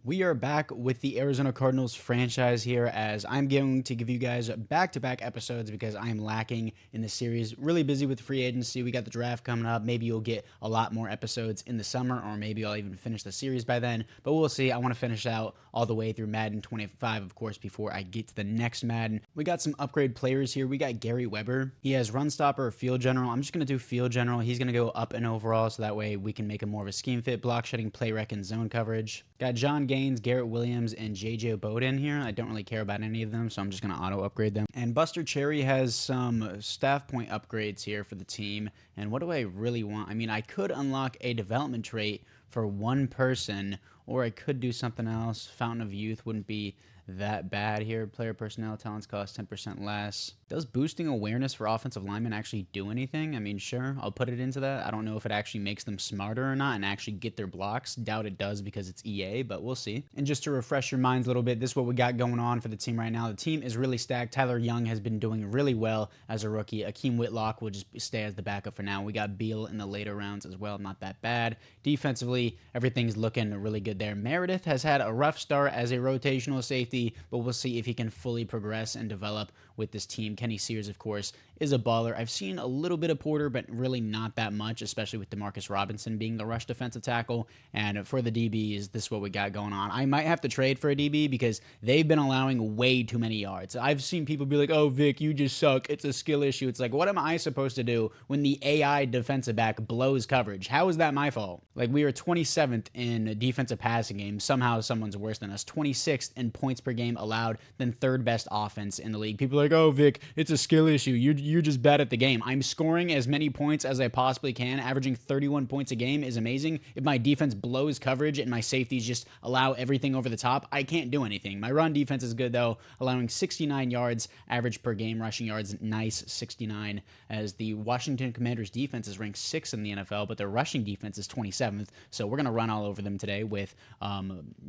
We are back with the Arizona Cardinals franchise here, as I'm going to give you guys back-to-back episodes because I am lacking in the series. Really busy with free agency. We got the draft coming up. Maybe you'll get a lot more episodes in the summer, or maybe I'll even finish the series by then. But we'll see. I want to finish out all the way through Madden 25, of course, before I get to the next Madden. We got some upgrade players here. We got Gary Weber. He has run stopper or field general. I'm just going to do field general. He's going to go up in overall, so that way we can make him more of a scheme fit, block shedding, play rec, and zone coverage. Got John Gaines, Garrett Williams, and JJ Bowden here. I don't really care about any of them, so I'm just going to auto upgrade them. And Buster Cherry has some staff point upgrades here for the team. And what do I really want? I mean, I could unlock a development trait for one person, or I could do something else. Fountain of Youth wouldn't be that bad here. Player personnel talents cost 10% less. Does boosting awareness for offensive linemen actually do anything? I mean, sure, I'll put it into that. I don't know if it actually makes them smarter or not and actually get their blocks. Doubt it does because it's EA, but we'll see. And just to refresh your minds a little bit, this is what we got going on for the team right now. The team is really stacked. Tyler Young has been doing really well as a rookie. Akeem Whitlock will just stay as the backup for now. We got Beal in the later rounds as well. Not that bad. Defensively, everything's looking really good there. Meredith has had a rough start as a rotational safety, but we'll see if he can fully progress and develop with this team. Kenny Sears, of course, is a baller. I've seen a little bit of Porter, but really not that much, especially with Demarcus Robinson being the rush defensive tackle. And for the DBs, this is what we got going on. I might have to trade for a DB because they've been allowing way too many yards. I've seen people be like, oh, Vic, you just suck. It's a skill issue. It's like, what am I supposed to do when the AI defensive back blows coverage? How is that my fault? Like, we are 27th in defensive passing game. Somehow someone's worse than us. 26th in points per game allowed, then third best offense in the league. People are like, oh, Vic, it's a skill issue. You're just bad at the game. I'm scoring as many points as I possibly can. Averaging 31 points a game is amazing. If my defense blows coverage and my safeties just allow everything over the top, I can't do anything. My run defense is good, though, allowing 69 yards average per game. Rushing yards, nice, 69, as the Washington Commanders defense is ranked 6th in the NFL, but their rushing defense is 27th, so we're going to run all over them today with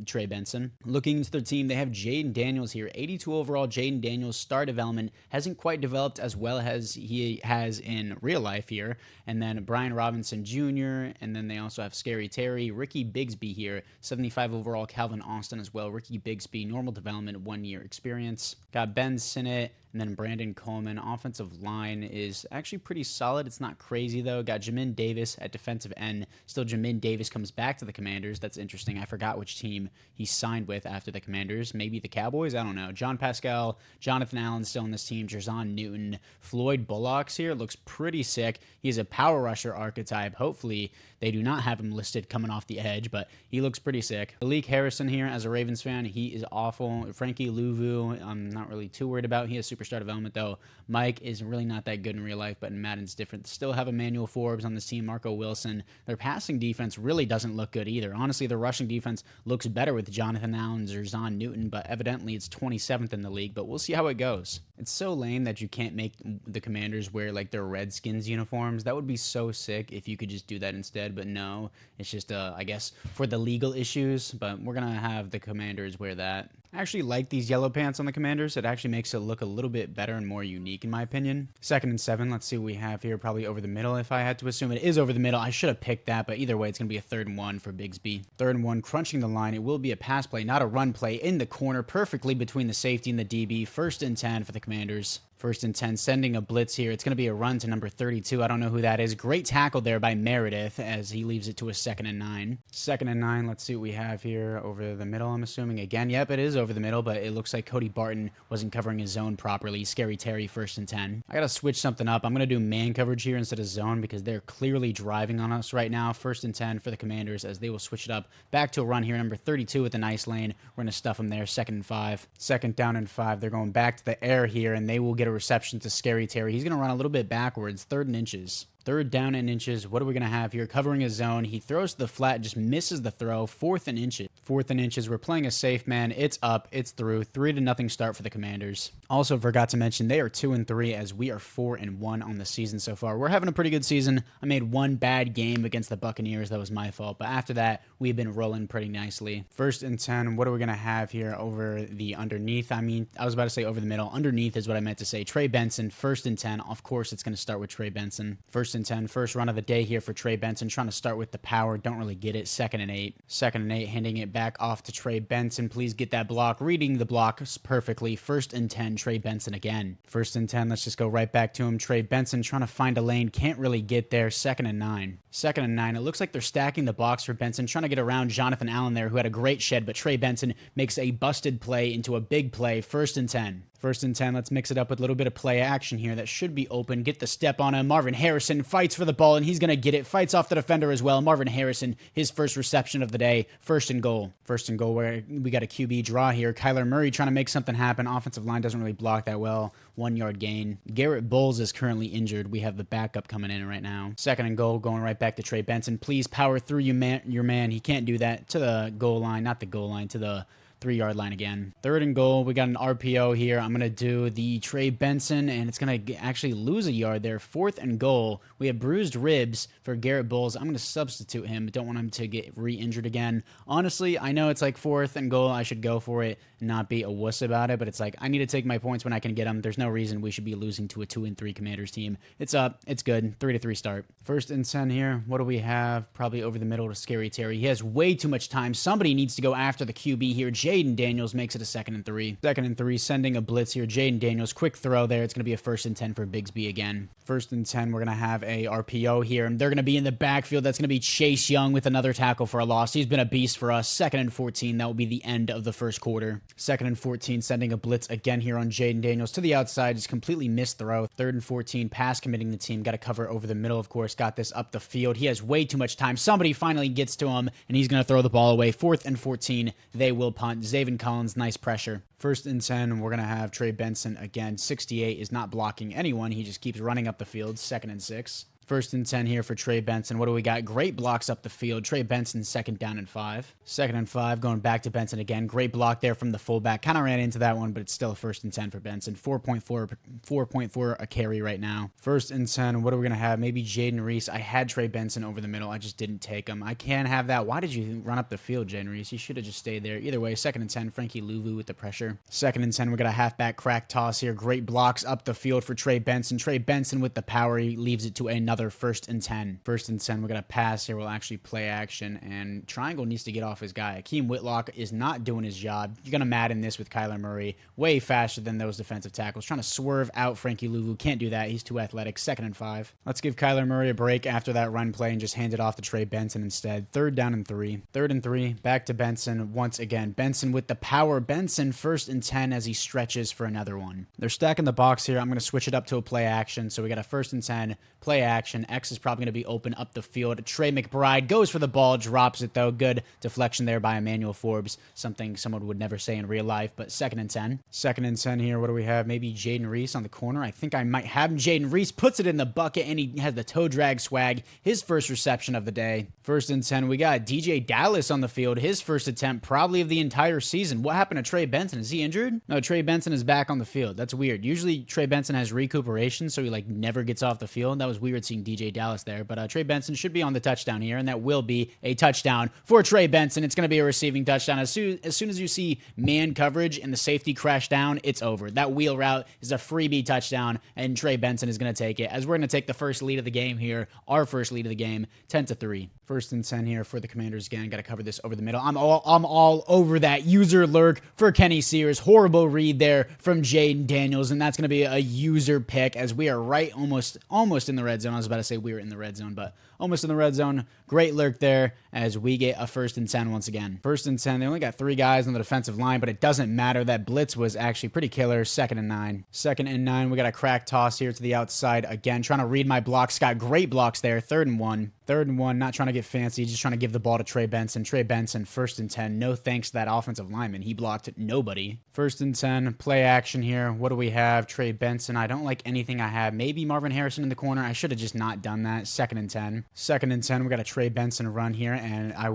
Trey Benson. Looking into their team, they have Jaden Daniels here, 82 overall. Jaden Daniels' star development hasn't quite developed as well as he has in real life here. And then Brian Robinson Jr., and then they also have Scary Terry, Ricky Bigsby here, 75 overall. Calvin Austin as well. Ricky Bigsby, normal development, 1 year experience. Got Ben Sinnott, and then Brandon Coleman. Offensive line is actually pretty solid. It's not crazy, though. Got Jamin Davis at defensive end. Still, Jamin Davis comes back to the Commanders. That's interesting. I forgot which team he signed with after the Commanders. Maybe the Cowboys? I don't know. John Pascal, Jonathan Allen still on this team. Jerzon Newton. Floyd Bullocks here. Looks pretty sick. He's a power rusher archetype. Hopefully, they do not have him listed coming off the edge, but he looks pretty sick. Malik Harrison here as a Ravens fan. He is awful. Frankie Louvu, I'm not really too worried about. He has superstar development, though. Mike is really not that good in real life, but in Madden's different. Still have Emmanuel Forbes on this team, Marco Wilson. Their passing defense really doesn't look good either. Honestly, their rushing defense looks better with Jonathan Allen or Zon Newton, but evidently it's 27th in the league, but we'll see how it goes. It's so lame that you can't make the Commanders wear like their Redskins uniforms. That would be so sick if you could just do that instead, but no. It's just, I guess, for the legal issues, but we're going to have the Commanders wear that. I actually like these yellow pants on the Commanders. It actually makes it look a little bit better and more unique, in my opinion. 2nd and 7. Let's see what we have here. Probably over the middle, if I had to assume. It is over the middle. I should have picked that, but either way, it's going to be a 3rd and 1 for Bigsby. 3rd and 1, crunching the line. It will be a pass play, not a run play, in the corner, perfectly between the safety and the DB. 1st and 10 for the Commanders. 1st and 10, sending a blitz here. It's going to be a run to number 32. I don't know who that is. Great tackle there by Meredith as he leaves it to a 2nd and 9. 2nd and 9, let's see what we have here. Over the middle, I'm assuming. Again, yep, it is over the middle, but it looks like Cody Barton wasn't covering his zone properly. Scary Terry, 1st and 10. I got to switch something up. I'm going to do man coverage here instead of zone because they're clearly driving on us right now. 1st and 10 for the Commanders as they will switch it up back to a run here. Number 32 with a nice lane. We're going to stuff them there. 2nd and 5. 2nd down and 5. They're going back to the air here, and they will get a reception to Scary Terry. He's going to run a little bit backwards. 3rd and inches. 3rd down and inches. What are we going to have here? Covering his zone. He throws to the flat, just misses the throw. 4th and inches. 4th and inches. We're playing a safe man. It's up. It's through. 3-0 start for the Commanders. Also forgot to mention they are 2-3 as we are 4-1 on the season so far. We're having a pretty good season. I made one bad game against the Buccaneers. That was my fault. But after that, we've been rolling pretty nicely. 1st and 10. What are we going to have here over the underneath? I mean, I was about to say over the middle. Underneath is what I meant to say. Trey Benson, 1st and 10. Of course, it's going to start with Trey Benson. 1st and 10. First run of the day here for Trey Benson. Trying to start with the power. Don't really get it. 2nd and 8. 2nd and 8. Handing it back off to Trey Benson. Please get that block. Reading the block perfectly. 1st and 10. Trey Benson again. 1st and 10. Let's just go right back to him. Trey Benson trying to find a lane. Can't really get there. 2nd and 9. 2nd and 9. It looks like they're stacking the box for Benson. Trying to get around Jonathan Allen there, who had a great shed, but Trey Benson makes a busted play into a big play. 1st and 10. 1st and 10, let's mix it up with a little bit of play action here. That should be open. Get the step on him. Marvin Harrison fights for the ball, and he's going to get it. Fights off the defender as well. Marvin Harrison, his first reception of the day. 1st and goal. 1st and goal, where we got a QB draw here. Kyler Murray trying to make something happen. Offensive line doesn't really block that well. 1-yard gain. Garrett Bowles is currently injured. We have the backup coming in right now. 2nd and goal, going right back to Trey Benson. Please power through your man. He can't do that. To the goal line, not the goal line, to the 3-yard line again. 3rd and goal. We got an RPO here. I'm going to do the Trey Benson, and it's going to actually lose a yard there. 4th and goal. We have bruised ribs for Garrett Bowles. I'm going to substitute him. Don't want him to get re-injured again. Honestly, I know it's like 4th and goal. I should go for it, not be a wuss about it, but it's like I need to take my points when I can get them. There's no reason we should be losing to a 2-3 Commanders team. It's up. It's good. 3-3 start. 1st and 10 here. What do we have? Probably over the middle to Scary Terry. He has way too much time. Somebody needs to go after the QB here. Jaden Daniels makes it a 2nd and 3. 2nd and 3, sending a blitz here. Jaden Daniels, quick throw there. It's going to be a 1st and 10 for Bigsby again. 1st and 10, we're going to have a RPO here, and they're going to be in the backfield. That's going to be Chase Young with another tackle for a loss. He's been a beast for us. 2nd and 14, that will be the end of the first quarter. 2nd and 14, sending a blitz again here on Jaden Daniels to the outside. Just completely missed throw. 3rd and 14, pass committing the team. Got to cover over the middle, of course. Got this up the field. He has way too much time. Somebody finally gets to him, and he's going to throw the ball away. 4th and 14, they will punt. Zaven Collins, nice pressure. 1st and 10, we're going to have Trey Benson again. 68 is not blocking anyone. He just keeps running up the field. 2nd and 6. 1st and 10 here for Trey Benson. What do we got? Great blocks up the field. Trey Benson, 2nd down and 5. 2nd and 5, going back to Benson again. Great block there from the fullback. Kind of ran into that one, but it's still 1st and 10 for Benson. 4.4 a carry right now. 1st and 10, what are we going to have? Maybe Jaden Reese. I had Trey Benson over the middle. I just didn't take him. I can't have that. Why did you run up the field, Jaden Reese? You should have just stayed there. Either way, 2nd and 10, Frankie Louvu with the pressure. 2nd and 10, we got a halfback crack toss here. Great blocks up the field for Trey Benson. Trey Benson with the power. He leaves it to another 1st and 10. 1st and 10, we're going to pass here. We'll actually play action, and Triangle needs to get off his guy. Akeem Whitlock is not doing his job. You're going to Madden this with Kyler Murray. Way faster than those defensive tackles. Trying to swerve out Frankie Louvu. Can't do that. He's too athletic. 2nd and 5. Let's give Kyler Murray a break after that run play and just hand it off to Trey Benson instead. 3rd down and 3. 3rd and 3. Back to Benson once again. Benson with the power. Benson 1st and 10 as he stretches for another one. They're stacking the box here. I'm going to switch it up to a play action. So we got a 1st and 10. Play action. X is probably going to be open up the field. Trey McBride goes for the ball, drops it though. Good deflection there by Emmanuel Forbes. Something someone would never say in real life, but 2nd and 10. 2nd and 10 here. What do we have? Maybe Jaden Reese on the corner. I think I might have him. Jaden Reese puts it in the bucket, and he has the toe drag swag. His first reception of the day. 1st and 10. We got DJ Dallas on the field. His first attempt probably of the entire season. What happened to Trey Benson? Is he injured? No, Trey Benson is back on the field. That's weird. Usually Trey Benson has recuperation, so he like never gets off the field. That was weird seeing DJ Dallas there, but Trey Benson should be on the touchdown here, and that will be a touchdown for Trey Benson. It's going to be a receiving touchdown. As soon as you see man coverage and the safety crash down, it's over. That wheel route is a freebie touchdown, and Trey Benson is going to take it, as we're going to take the first lead of the game here, our first lead of the game, 10-3. 1st and 10 here for the Commanders again. Got to cover this over the middle. I'm all over that user lurk for Kenny Sears. Horrible read there from Jaden Daniels, and that's going to be a user pick as we are right almost in the red zone. I was about to say we were in the red zone, but almost in the red zone. Great lurk there as we get a 1st and 10 once again. 1st and 10. They only got 3 guys on the defensive line, but it doesn't matter. That blitz was actually pretty killer. 2nd and 9. 2nd and 9. We got a crack toss here to the outside again. Trying to read my blocks. Got great blocks there. 3rd and 1. 3rd and 1. Not trying to get fancy. Just trying to give the ball to Trey Benson. Trey Benson, 1st and 10. No thanks to that offensive lineman. He blocked nobody. 1st and 10. Play action here. What do we have? Trey Benson. I don't like anything I have. Maybe Marvin Harrison in the corner. I should have just not done that. 2nd and 10. Second and 10, we got a Trey Benson run here, and I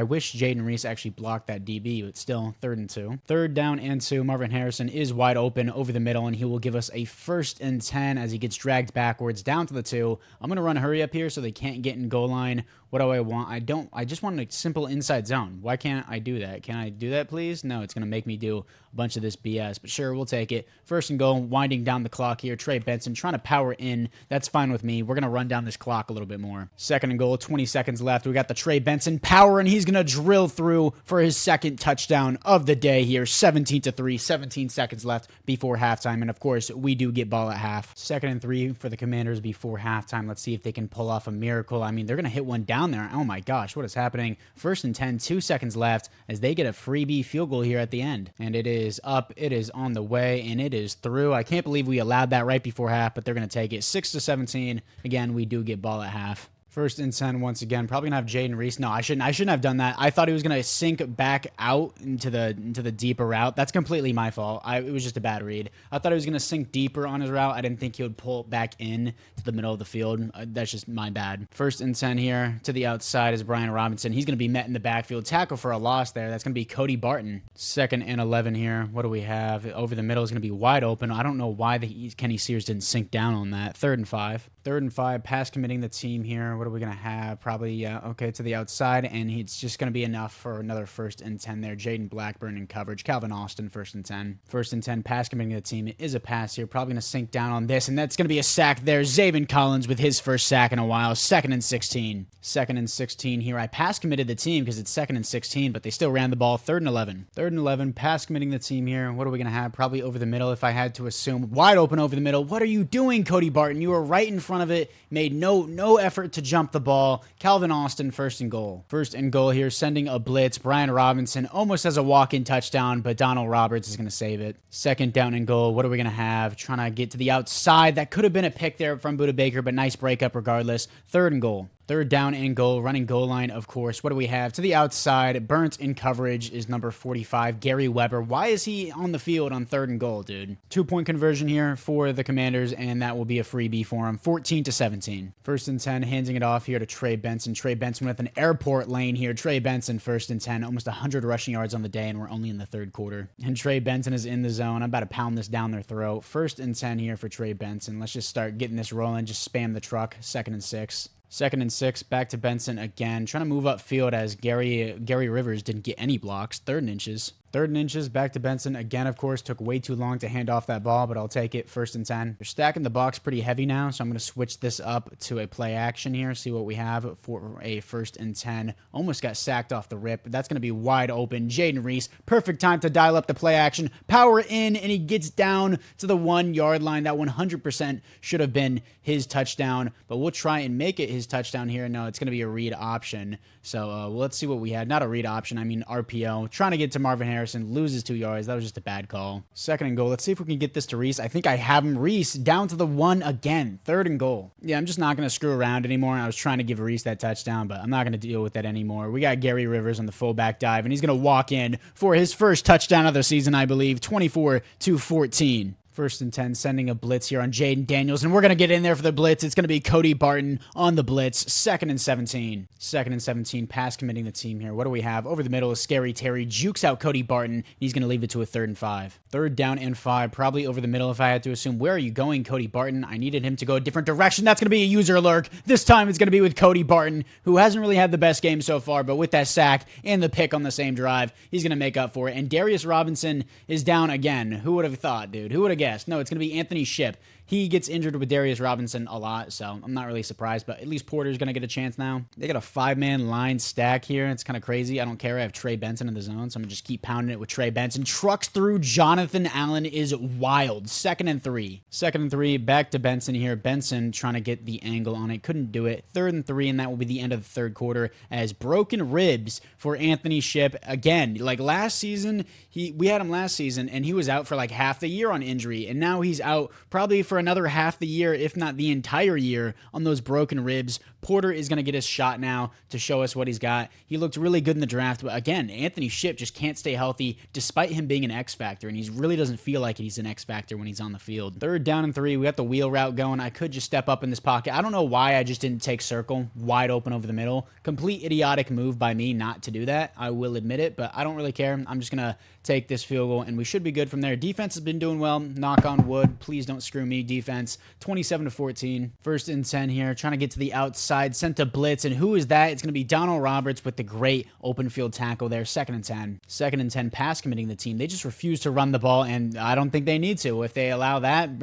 wish Jaden Reese actually blocked that DB, but still, 3rd and 2. 3rd down and 2, Marvin Harrison is wide open over the middle, and he will give us a 1st and 10 as he gets dragged backwards down to the 2. I'm going to run a hurry up here so they can't get in goal line. What do I want? I just want a simple inside zone. Why can't I do that? Can I do that, please? No, it's going to make me do a bunch of this BS, but sure, we'll take it. 1st and goal, winding down the clock here. Trey Benson trying to power in. That's fine with me. We're going to run down this clock a little bit more. 2nd and goal, 20 seconds left. We got the Trey Benson power, and he's going to drill through for his 2nd touchdown of the day here. 17-3, 17 seconds left before halftime, and of course, we do get ball at half. 2nd and 3 for the Commanders before halftime. Let's see if they can pull off a miracle. I mean, they're going to hit one down there. Oh my gosh, what is happening? 1st and 10, 2 seconds left as they get a freebie field goal here at the end. And it is up, it is on the way, and it is through. I can't believe we allowed that right before half, but they're going to take it. 6-17. Again, we do get ball at half. 1st and 10 once again. Probably gonna have Jaden Reese. No, I shouldn't have done that. I thought he was gonna sink back out into the deeper route. That's completely my fault. It was just a bad read. I thought he was gonna sink deeper on his route. I didn't think he would pull back in to the middle of the field. That's just my bad. 1st and 10 here to the outside is Brian Robinson. He's gonna be met in the backfield. Tackle for a loss there. That's gonna be Cody Barton. 2nd and 11 here. What do we have? Over the middle is gonna be wide open. I don't know why Kenny Sears didn't sink down on that. 3rd and 5. 3rd and 5. Pass committing the team here. What are we gonna have? Probably, okay, to the outside, and it's just going to be enough for another 1st and 10 there. Jaden Blackburn in coverage. Calvin Austin, 1st and 10. 1st and 10, pass committing to the team. It is a pass here. Probably going to sink down on this, and that's going to be a sack there. Zaven Collins with his 1st sack in a while. 2nd and 16. 2nd and 16 here. I pass committed the team because it's 2nd and 16, but they still ran the ball. 3rd and 11. 3rd and 11, pass committing the team here. What are we going to have? Probably over the middle if I had to assume. Wide open over the middle. What are you doing, Cody Barton? You were right in front of it. Made no effort to jump the ball. Calvin Austin, 1st and goal. 1st and goal here, sending a blitz. Brian Robinson almost has a walk-in touchdown, but Donald Roberts is going to save it. 2nd down and goal. What are we going to have? Trying to get to the outside. That could have been a pick there from Budda Baker, but nice breakup regardless. 3rd and goal. 3rd down and goal, running goal line, of course. What do we have? To the outside, burnt in coverage is number 45, Gary Weber. Why is he on the field on 3rd and goal, dude? 2-point conversion here for the Commanders, and that will be a freebie for him. 14-17. 1st and 10, handing it off here to Trey Benson. Trey Benson with an airport lane here. Trey Benson, 1st and 10, almost 100 rushing yards on the day, and we're only in the 3rd quarter. And Trey Benson is in the zone. I'm about to pound this down their throat. 1st and 10 here for Trey Benson. Let's just start getting this rolling. Just spam the truck. 2nd and 6. 2nd and 6, back to Benson again. Trying to move upfield as Gary Rivers didn't get any blocks. 3rd and inches. 3rd and inches, back to Benson. Again, of course, took way too long to hand off that ball, but I'll take it. 1st and 10. They're stacking the box pretty heavy now, so I'm going to switch this up to a play action here, see what we have for a 1st and 10. Almost got sacked off the rip, but that's going to be wide open. Jaden Reese, perfect time to dial up the play action. Power in, and he gets down to the 1-yard line. That 100% should have been his touchdown, but we'll try and make it his touchdown here. No, it's going to be a read option. So let's see what we had. Not a read option, I mean RPO. Trying to get to Marvin Harrison, loses 2 yards. That was just a bad call. 2nd and goal. Let's see if we can get this to Reese. I think I have him. Reese down to the 1 again. 3rd and goal. Yeah, I'm just not going to screw around anymore. I was trying to give Reese that touchdown, but I'm not going to deal with that anymore. We got Gary Rivers on the fullback dive, and he's going to walk in for his 1st touchdown of the season, I believe. 24-14. 1st and 10, sending a blitz here on Jaden Daniels, and we're going to get in there for the blitz. It's going to be Cody Barton on the blitz. 2nd and 17. 2nd and 17, pass committing the team here. What do we have? Over the middle is Scary Terry. Jukes out Cody Barton. He's going to leave it to a 3rd and 5. 3rd down and 5, probably over the middle if I had to assume. Where are you going, Cody Barton? I needed him to go a different direction. That's going to be a user lurk. This time it's going to be with Cody Barton, who hasn't really had the best game so far, but with that sack and the pick on the same drive, he's going to make up for it. And Darius Robinson is down again. Who would have thought, dude? Who would have guessed? No, it's going to be Anthony Shipp. He gets injured with Darius Robinson a lot, so I'm not really surprised, but at least Porter's going to get a chance now. They got a 5-man line stack here. It's kind of crazy. I don't care. I have Trey Benson in the zone, so I'm going to just keep pounding it with Trey Benson. Trucks through. Jonathan Allen is wild. 2nd and 3. 2nd and 3, back to Benson here. Benson trying to get the angle on it. Couldn't do it. 3rd and 3, and that will be the end of the 3rd quarter as broken ribs for Anthony Shipp. Again, like last season, we had him last season, and he was out for like half the year on injury, and now he's out probably for another half the year, if not the entire year, on those broken ribs. Porter is going to get his shot now to show us what he's got. He looked really good in the draft, but again, Anthony Shipp just can't stay healthy despite him being an X factor, and he really doesn't feel like he's an X factor when he's on the field. Third down and 3, we got the wheel route going. I could just step up in this pocket. I don't know why I just didn't take circle wide open over the middle. Complete idiotic move by me not to do that. I will admit it, but I don't really care. I'm just going to take this field goal, and we should be good from there. Defense has been doing well. Knock on wood. Please don't screw me, defense. 27-14. First and 10 here. Trying to get to the outside. Sent to blitz, and who is that? It's going to be Donald Roberts with the great open field tackle there. Second and 10. Second and 10 pass committing the team. They just refuse to run the ball, and I don't think they need to. If they allow that,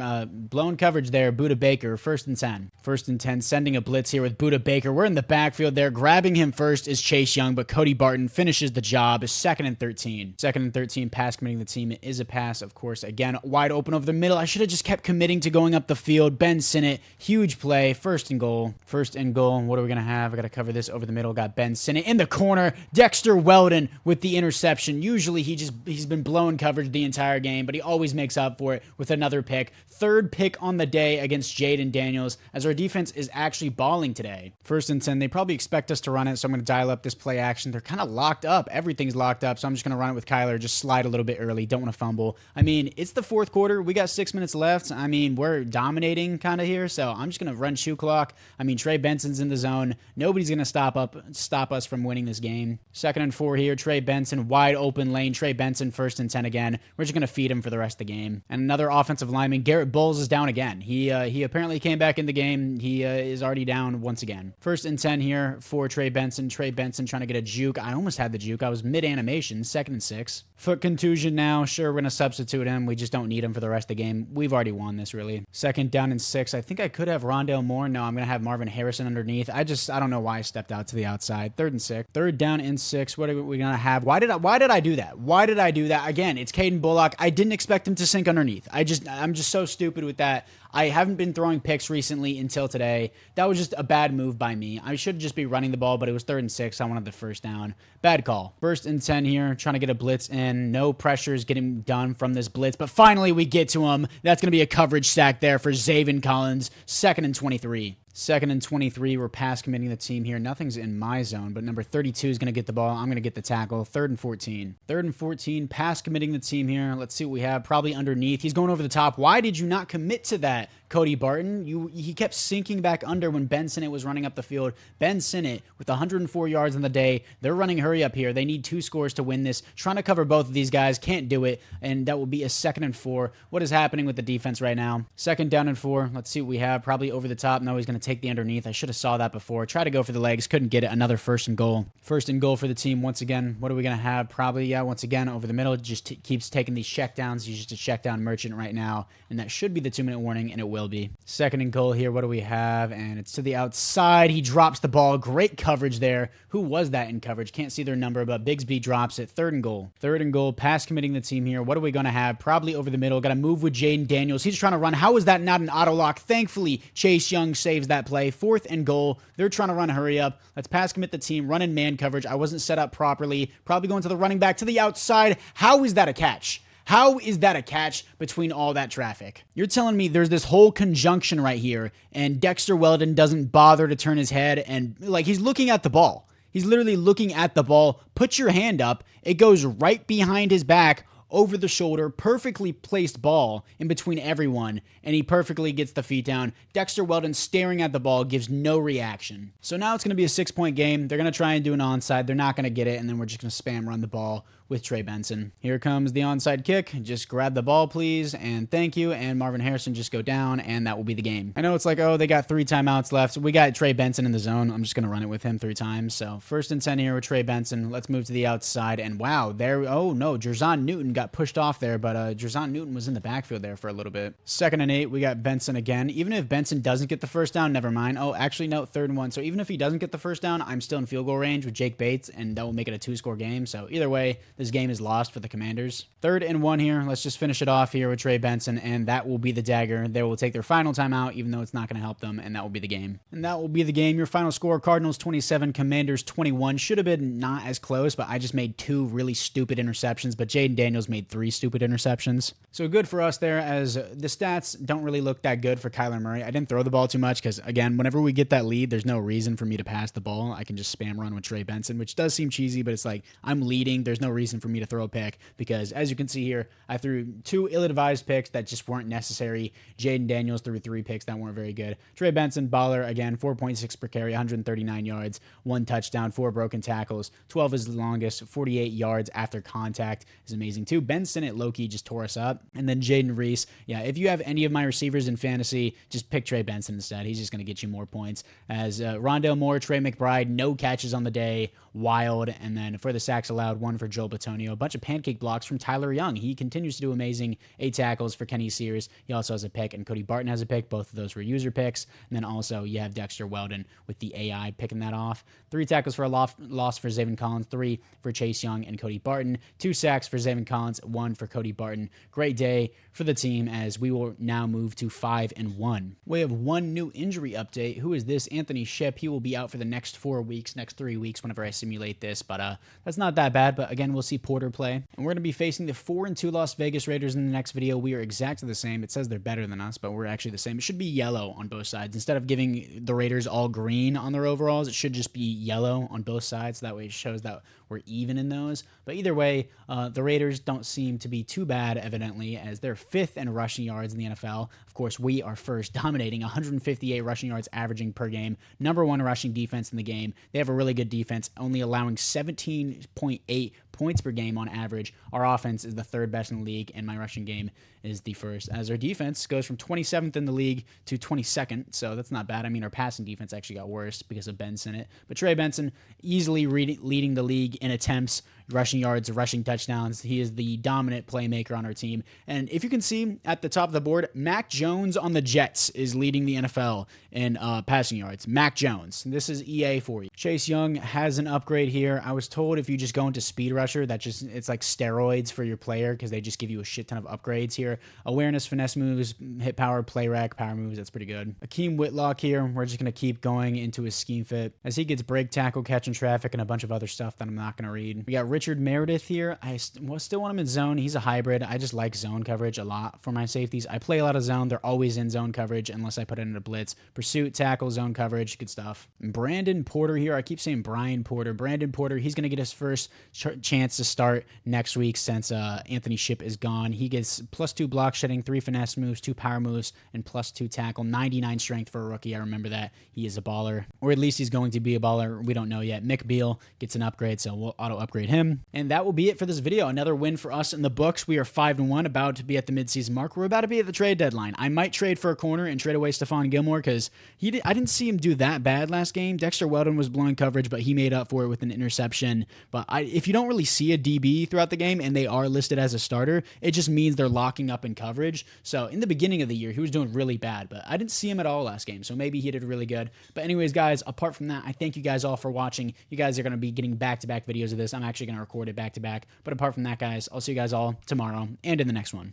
blown coverage there. Buda Baker, first and 10. First and 10, sending a blitz here with Buda Baker. We're in the backfield there. Grabbing him first is Chase Young, but Cody Barton finishes the job. Second and 13. Second and 13, pass committing the team. It is a pass, of course. Again, wide open over the middle. I should have just kept committing to going up the field. Ben Sinnott, huge play. First and goal. First and goal. What are we going to have? I got to cover this over the middle. Got Ben Sinnott in the corner. Dexter Weldon with the interception. Usually he's been blowing coverage the entire game, but he always makes up for it with another pick. Third pick on the day against Jaden Daniels, as our defense is actually balling today. First and 10. They probably expect us to run it, so I'm going to dial up this play action. They're kind of locked up. Everything's locked up, so I'm just going to run it with Kyler. Just slide a little bit early. Don't want to fumble. I mean, it's the fourth quarter. We got 6 minutes left. I mean, we're dominating kind of here, so I'm just going to run shoe clock. I mean, Trey Benson's in the zone. Nobody's going to stop us from winning this game. Second and 4 here. Trey Benson, wide open lane. Trey Benson, first and 10 again. We're just going to feed him for the rest of the game. And another offensive lineman, Garrett Bowles, is down again. He apparently came back in the game. He is already down once again. First and 10 here for Trey Benson. Trey Benson trying to get a juke. I almost had the juke. I was mid-animation. Second and 6. Foot contusion now. Sure, we're going to substitute him. We just don't need him for the rest of the game. We've already won this, really. Second down and 6. I think I could have Rondale Moore. No, I'm going to have Marvin Harrison underneath. I don't know why I stepped out to the outside. Third and 6. Third down and 6. What are we going to have? Why did I do that? Why did I do that? Again, it's Caden Bullock. I didn't expect him to sink underneath. I'm just so stupid with that. I haven't been throwing picks recently until today. That was just a bad move by me. I should just be running the ball, but it was 3rd and 6. I wanted the first down. Bad call. First and 10 here, trying to get a blitz in. No pressures getting done from this blitz, but finally we get to him. That's going to be a coverage sack there for Zaven Collins. 2nd and 23. Second and 23, we're pass committing the team here. Nothing's in my zone, but number 32 is going to get the ball. I'm going to get the tackle. 3rd and 14. 3rd and 14, pass committing the team here. Let's see what we have. Probably underneath. He's going over the top. Why did you not commit to that, Cody Barton? He kept sinking back under when Ben Sinnott was running up the field. Ben Sinnott with 104 yards on the day. They're running hurry up here. They need 2 scores to win this. Trying to cover both of these guys. Can't do it, and that will be a 2nd and 4. What is happening with the defense right now? 2nd down and 4. Let's see what we have. Probably over the top. No, he's going to take the underneath. I should have saw that before. Try to go for the legs. Couldn't get it. Another 1st and goal. 1st and goal for the team once again. What are we going to have? Probably, yeah, once again, over the middle. Just keeps taking these check downs. He's just a check down merchant right now, and that should be the 2-minute warning, and it will be. 2nd and goal here. What do we have? And it's to the outside. He drops the ball. Great coverage there. Who was that in coverage? Can't see their number, but Bigsby drops it. 3rd and goal. 3rd and goal. Pass committing the team here. What are we going to have? Probably over the middle. Got to move with Jaden Daniels. He's trying to run. How is that not an auto lock? Thankfully, Chase Young saves that play. 4th and goal. They're trying to run hurry up. Let's pass commit the team. Run in man coverage. I wasn't set up properly. Probably going to the running back to the outside. How is that a catch? How is that a catch between all that traffic? You're telling me there's this whole conjunction right here, and Dexter Weldon doesn't bother to turn his head, and like he's looking at the ball. He's literally looking at the ball. Put your hand up. It goes right behind his back, over the shoulder, perfectly placed ball in between everyone, and he perfectly gets the feet down. Dexter Weldon staring at the ball, gives no reaction. So now it's going to be a 6-point game. They're going to try and do an onside. They're not going to get it, and then we're just going to spam run the ball with Trey Benson. Here comes the onside kick. Just grab the ball, please, and thank you. And Marvin Harrison just go down, and that will be the game. I know it's like, oh, they got 3 timeouts left. We got Trey Benson in the zone. I'm just going to run it with him 3 times. So 1st and 10 here with Trey Benson. Let's move to the outside, and wow, there, oh no, Jerzon Newton got pushed off there, but Jerzon Newton was in the backfield there for a little bit. 2nd and 8, we got Benson again. Even if Benson doesn't get the first down, never mind. Oh, actually, no, 3rd and 1. So even if he doesn't get the first down, I'm still in field goal range with Jake Bates, and that will make it a 2-score game. So either way, this this game is lost for the Commanders. 3rd and 1 here. Let's just finish it off here with Trey Benson, and that will be the dagger. They will take their final timeout, even though it's not going to help them, and that will be the game. And that will be the game. Your final score, Cardinals 27, Commanders 21. Should have been not as close, but I just made 2 really stupid interceptions, but Jaden Daniels made 3 stupid interceptions. So good for us there, as the stats don't really look that good for Kyler Murray. I didn't throw the ball too much because, again, whenever we get that lead, there's no reason for me to pass the ball. I can just spam run with Trey Benson, which does seem cheesy, but it's like I'm leading. There's no reason for me to throw a pick because, as you can see here, I threw 2 ill-advised picks that just weren't necessary. Jaden Daniels threw 3 picks that weren't very good. Trey Benson, baller, again, 4.6 per carry, 139 yards, 1 touchdown, 4 broken tackles, 12 is the longest, 48 yards after contact is amazing too. Ben Sinnott, low-key, just tore us up. And then Jaden Reese, yeah, if you have any of my receivers in fantasy, just pick Trey Benson instead. He's just going to get you more points. As Rondale Moore, Trey McBride, no catches on the day, wild. And then for the sacks allowed, 1 for Joel Bitonio. A bunch of pancake blocks from Tyler Young. He continues to do amazing. 8 tackles for Kenny Sears. He also has a pick, and Cody Barton has a pick. Both of those were user picks. And then also you have Dexter Weldon with the AI picking that off. 3 tackles for a loss for Zaven Collins, 3 for Chase Young and Cody Barton. 2 sacks for Zaven Collins, 1 for Cody Barton. Great day for the team as we will now move to 5-1. We have 1 new injury update. Who is this? Anthony Ship. He will be out for the next 4 weeks, next 3 weeks whenever I simulate this, but that's not that bad. But again, we'll see Porter play. And we're going to be facing the 4-2 Las Vegas Raiders in the next video. We are exactly the same. It says they're better than us, but we're actually the same. It should be yellow on both sides. Instead of giving the Raiders all green on their overalls, it should just be yellow on both sides. So that way it shows that we're even in those. But either way, the Raiders don't seem to be too bad, evidently, as they're 5th in rushing yards in the NFL. Of course, we are first, dominating 158 rushing yards averaging per game. Number 1 rushing defense in the game. They have a really good defense, only allowing 17.8 points per game on average. Our offense is the 3rd best in the league, and my rushing game is the 1st, as our defense goes from 27th in the league to 22nd, so that's not bad. I mean, our passing defense actually got worse because of Ben Sinnott, but Trey Benson easily leading the league in attempts, rushing yards, rushing touchdowns. He is the dominant playmaker on our team, and if you can see at the top of the board, Mac Jones on the Jets is leading the NFL in passing yards. Mac Jones. This is EA for you. Chase Young has an upgrade here. I was told if you just go into speed rusher, it's like steroids for your player because they just give you a shit ton of upgrades here. Awareness, finesse moves, hit power, play rec, power moves. That's pretty good. Akeem Whitlock here. We're just going to keep going into his scheme fit as he gets break, tackle, catching traffic, and a bunch of other stuff that I'm not going to read. We got Richard Meredith here. I still want him in zone. He's a hybrid. I just like zone coverage a lot for my safeties. I play a lot of zone. They're always in zone coverage unless I put it in a blitz. Pursuit, tackle, zone coverage. Good stuff. Brandon Porter here. I keep saying Brian Porter. Brandon Porter. He's going to get his first chance to start next week since Anthony Ship is gone. He gets +2 block shedding, 3 finesse moves, 2 power moves, and +2 tackle. 99 strength for a rookie. I remember that. He is a baller, or at least he's going to be a baller. We don't know yet. Mick Beal gets an upgrade, so we'll auto upgrade him. And that will be it for this video. Another win for us in the books. We are 5-1, about to be at the midseason mark. We're about to be at the trade deadline. I might trade for a corner and trade away Stephon Gilmore because I didn't see him do that bad last game. Dexter Weldon was blowing coverage, but he made up for it with an interception. But if you don't really see a DB throughout the game and they are listed as a starter, it just means they're locking up in coverage. So in the beginning of the year, he was doing really bad, but I didn't see him at all last game. So maybe he did really good. But anyways, guys, apart from that, I thank you guys all for watching. You guys are going to be getting back-to-back videos of this. I'm actually going to record it back-to-back. But apart from that, guys, I'll see you guys all tomorrow and in the next one.